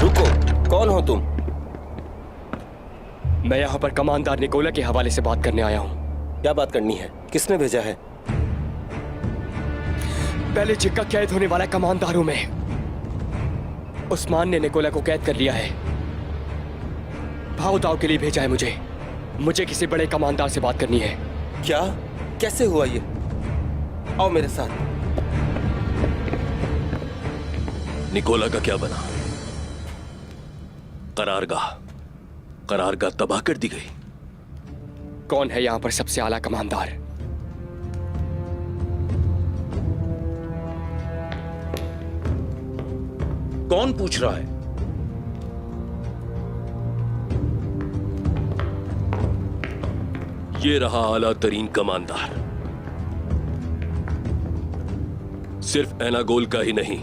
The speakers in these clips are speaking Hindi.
रुको, कौन हो तुम? मैं यहाँ पर कमांडर निकोला के हवाले से बात करने आया हूँ। क्या बात करनी है? किसने भेजा है? पहले जिक्का कैद होने वाला कमांडरों में उस्मान ने निकोला को कैद कर लिया है। भाव दाव के लिए भेजा है मुझे किसी बड़े कमांडर से बात करनी है। क्या? कैसे हुआ ये? आओ मेरे साथ। निकोला का क्या बना? करारगाह तबाह कर दी गई। कौन है यहां पर सबसे आला कमांडर? कौन पूछ रहा है? ये रहा आला तरीन कमांडर। सिर्फ एनागोल का ही नहीं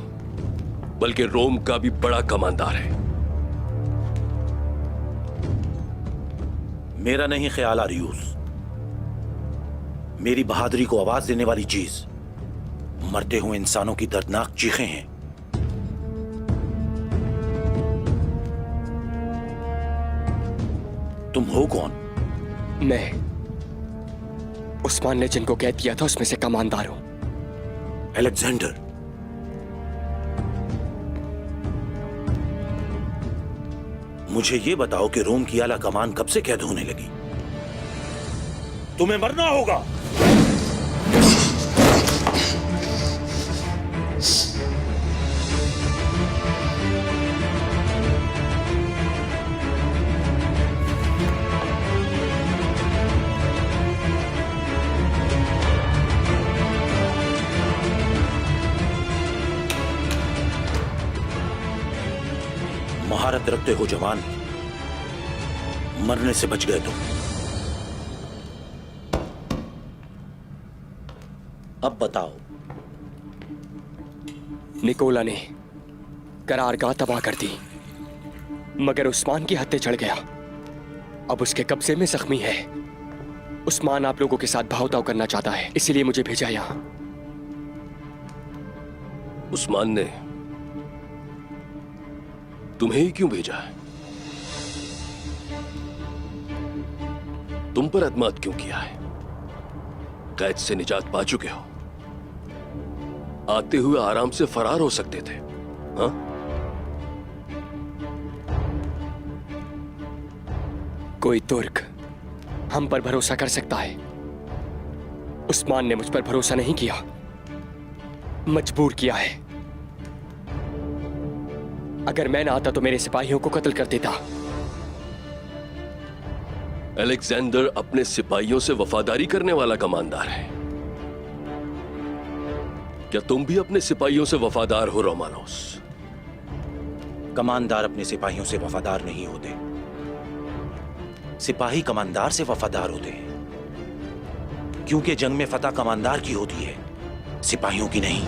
बल्कि रोम का भी बड़ा कमांडर है। मेरा नहीं ख्याल आरियूस। मेरी बहादुरी को आवाज देने वाली चीज मरते हुए इंसानों की दर्दनाक चीखें हैं। तुम हो कौन? मैं उस्मान ने जिनको कैद किया था उसमें से कमांडर हूं। अलेक्जेंडर, मुझे ये बताओ कि रोम की आला कमान कब से कैद होने लगी? तुम्हें मरना होगा। महारत रखते हो जवान, मरने से बच गए तुम। अब बताओ। निकोला ने करारगाह तबाह कर दी मगर उस्मान की हत्या चढ़ गया। अब उसके कब्जे में जख्मी है। उस्मान आप लोगों के साथ भाव-ताव करना चाहता है, इसीलिए मुझे भेजा यहां। उस्मान ने तुम्हें ही क्यों भेजा है? तुम पर एतमाद क्यों किया है? कैद से निजात पा चुके हो, आते हुए आराम से फरार हो सकते थे। हाँ? कोई तुर्क हम पर भरोसा कर सकता है। उस्मान ने मुझ पर भरोसा नहीं किया, मजबूर किया है। अगर मैं ना आता तो मेरे सिपाहियों को कत्ल कर देता। अलेक्जेंडर अपने सिपाहियों से वफादारी करने वाला कमांडर है। क्या तुम भी अपने सिपाहियों से वफादार हो रोमानोस? कमांडर अपने सिपाहियों से वफादार नहीं होते, सिपाही कमांडर से वफादार होते हैं। क्योंकि जंग में फतह कमांडर की होती है, सिपाहियों की नहीं।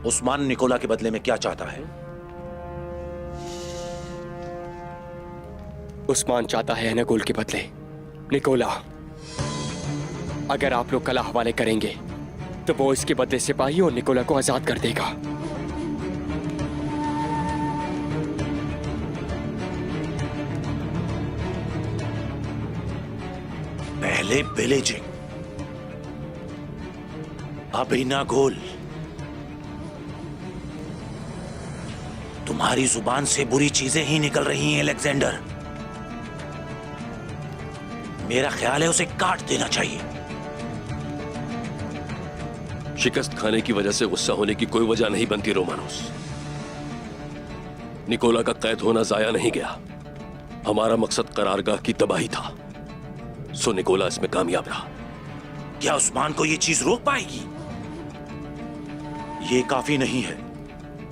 उस्मान निकोला के बदले में क्या चाहता है? उस्मान चाहता है एनागोल के बदले निकोला। अगर आप लोग कला हवाले करेंगे तो वो इसके बदले सिपाही और निकोला को आजाद कर देगा। पहले बेलेजिंग, अब एनागोल। तुम्हारी जुबान से बुरी चीजें ही निकल रही हैं अलेक्जेंडर। मेरा ख्याल है उसे काट देना चाहिए। शिकस्त खाने की वजह से गुस्सा होने की कोई वजह नहीं बनती रोमानोस। निकोला का कैद होना जाया नहीं गया। हमारा मकसद करारगाह की तबाही था, सो निकोला इसमें कामयाब रहा। क्या उस्मान को यह चीज रोक पाएगी? यह काफी नहीं है,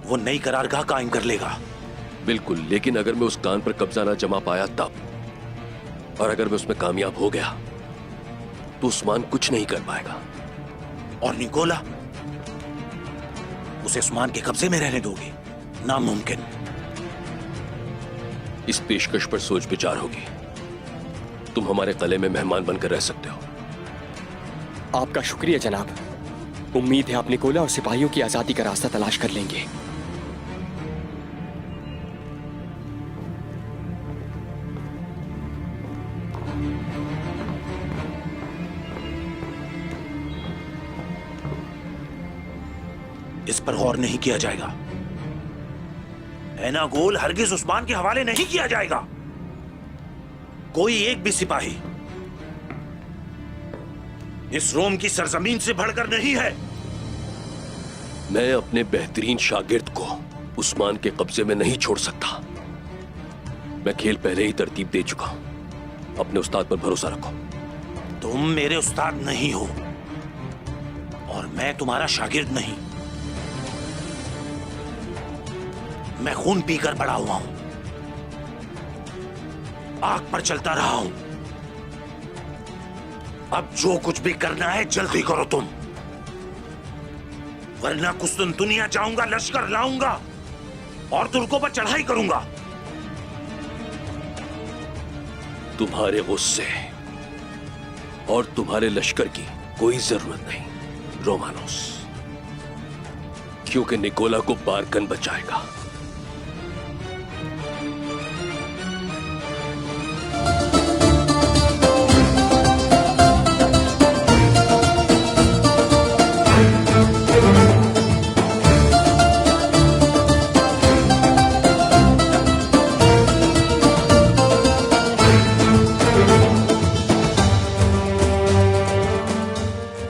वो नई करारगाह कायम कर लेगा। बिल्कुल, लेकिन अगर मैं उस कान पर कब्जा ना जमा पाया तब, और अगर मैं उसमें कामयाब हो गया तो उस्मान कुछ नहीं कर पाएगा। और निकोला, उसे उस्मान के कब्जे में रहने दोगे? नामुमकिन। इस पेशकश पर सोच विचार होगी। तुम हमारे कले में मेहमान बनकर रह सकते हो। आपका शुक्रिया जनाब। उम्मीद है आप निकोला और सिपाहियों की आजादी का रास्ता तलाश कर लेंगे। इस पर गौर नहीं किया जाएगा। ऐना गोल हरगिज उस्मान के हवाले नहीं किया जाएगा। कोई एक भी सिपाही इस रोम की सरजमीन से बढ़कर नहीं है। मैं अपने बेहतरीन शागिर्द को उस्मान के कब्जे में नहीं छोड़ सकता। मैं खेल पहले ही तरतीब दे चुका हूं। अपने उस्ताद पर भरोसा रखो। तुम मेरे उस्ताद नहीं हो और मैं तुम्हारा शागिर्द नहीं। मैं खून पीकर बड़ा हुआ हूं, आग पर चलता रहा हूं। अब जो कुछ भी करना है जल्दी करो तुम, वरना कुस्तुनतुनिया जाऊंगा, लश्कर लाऊंगा और तुर्कों पर चढ़ाई करूंगा। तुम्हारे गुस्से और तुम्हारे लश्कर की कोई जरूरत नहीं रोमानोस, क्योंकि निकोला को बारकन बचाएगा।